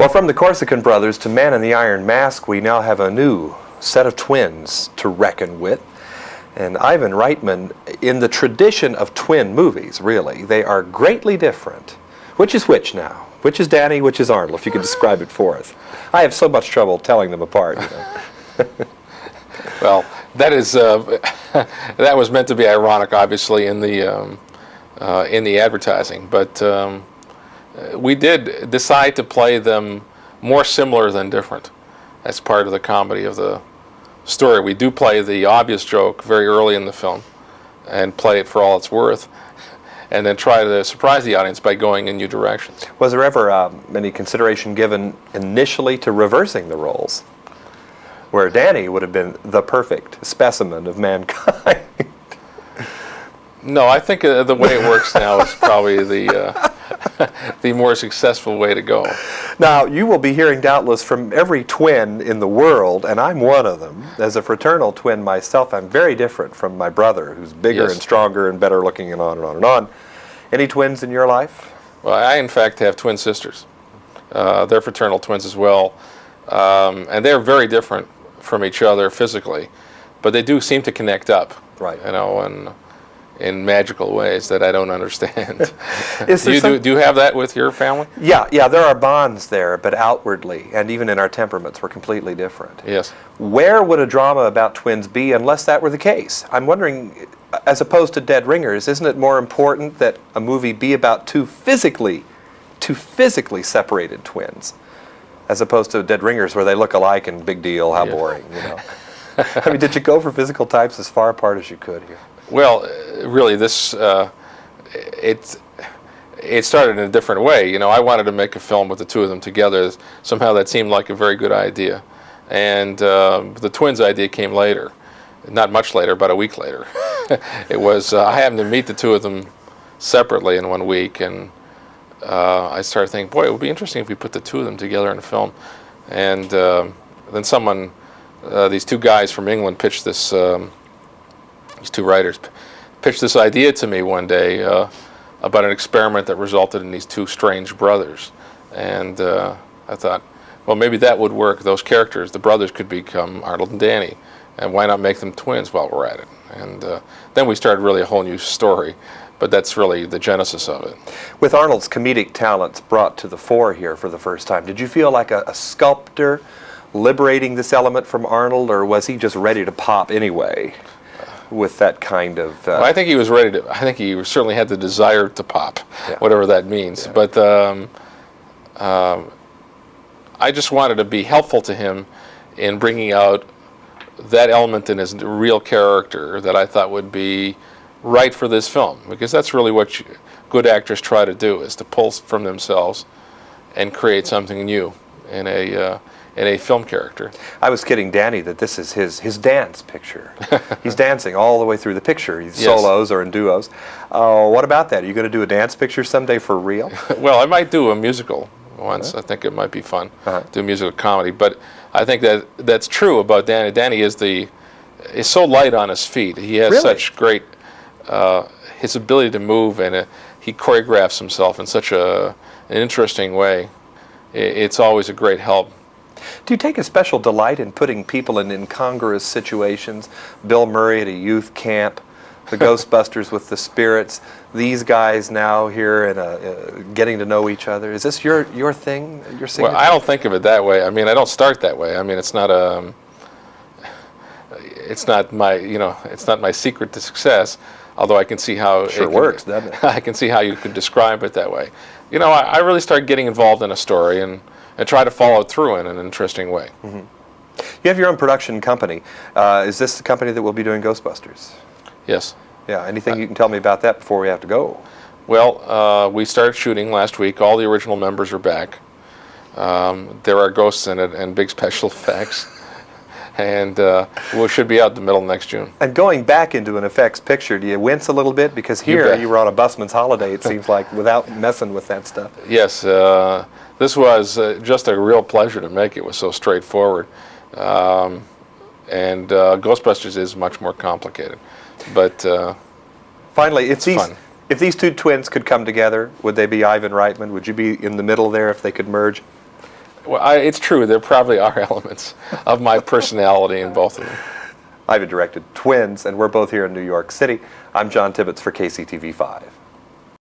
Well, from the Corsican brothers to Man in the Iron Mask, we now have a new set of twins to reckon with. And Ivan Reitman, in the tradition of twin movies, really, they are greatly different. Which is which now? Which is Danny, which is Arnold, if you could describe it for us. I have so much trouble telling them apart. You know. Well, that is that was meant to be ironic, obviously, in the advertising. But we did decide to play them more similar than different. That's part of the comedy of the story. We do play the obvious joke very early in the film and play it for all it's worth, and then try to surprise the audience by going in new directions. Was there ever any consideration given initially to reversing the roles, where Danny would have been the perfect specimen of mankind? No, I think the way it works now is probably the more successful way to go. Now, you will be hearing doubtless from every twin in the world, and I'm one of them. As a fraternal twin myself, I'm very different from my brother, who's bigger Yes. and stronger and better looking and on and on and on. Any twins in your life? Well, I, in fact, have twin sisters. They're fraternal twins as well, and they're very different from each other physically, but they do seem to connect up, Right. you know, and in magical ways that I don't understand. Is there Do you have that with your family? Yeah, there are bonds there, but outwardly, and even in our temperaments, we're completely different. Yes. Where would a drama about twins be unless that were the case? I'm wondering, as opposed to Dead Ringers, isn't it more important that a movie be about two physically separated twins, as opposed to Dead Ringers where they look alike and big deal, how boring, you know? I mean, did you go for physical types as far apart as you could here? Well, really, this it started in a different way. You know, I wanted to make a film with the two of them together. Somehow that seemed like a very good idea, and the twins' idea came later, not much later, about a week later. It was I happened to meet the two of them separately in 1 week, and I started thinking, boy, it would be interesting if we put the two of them together in a film. And then someone, these two guys from England, pitched this. These two writers pitched this idea to me one day about an experiment that resulted in these two strange brothers. And I thought, well, maybe that would work. Those characters, the brothers, could become Arnold and Danny. And why not make them twins while we're at it? And then we started really a whole new story. But that's really the genesis of it. With Arnold's comedic talents brought to the fore here for the first time, did you feel like a sculptor liberating this element from Arnold, or was he just ready to pop anyway? With that kind of... Well, I think he was ready to... I think he certainly had the desire to pop, whatever that means. Yeah. But I just wanted to be helpful to him in bringing out that element in his real character that I thought would be right for this film. Because that's really what good actors try to do, is to pull from themselves and create something new in a film character. I was kidding Danny that this is his dance picture. He's dancing all the way through the picture, Yes. solos or in duos. What about that? Are you going to do a dance picture someday for real? Well, I might do a musical once. I think it might be fun, do a musical comedy. But I think that's true about Danny. Danny is so light on his feet. He has such great, his ability to move, and he choreographs himself in such an interesting way. It's always a great help. Do you take a special delight in putting people in incongruous situations? Bill Murray at a youth camp, the Ghostbusters with the spirits, these guys now here and getting to know each other. Is this your thing, your signature? Well, I don't think of it that way. I mean, I don't start that way. I mean, it's not my secret to success. Although I can see how it works, doesn't it? I can see how you could describe it that way. You know, I really start getting involved in a story and try to follow it through in an interesting way. Mm-hmm. You have your own production company. Is this the company that will be doing Ghostbusters? Yes. Yeah. Anything you can tell me about that before we have to go? Well, we started shooting last week. All the original members are back. There are ghosts in it and big special effects. And we should be out the middle of next June. And going back into an effects picture, do you wince a little bit? Because here you were on a busman's holiday, it seems like, without messing with that stuff. Yes. This was just a real pleasure to make. It was so straightforward. And Ghostbusters is much more complicated. But finally, if these two twins could come together, would they be Ivan Reitman? Would you be in the middle there if they could merge? Well, it's true. There probably are elements of my personality in both of them. I've directed Twins, and we're both here in New York City. I'm John Tibbetts for KCTV5.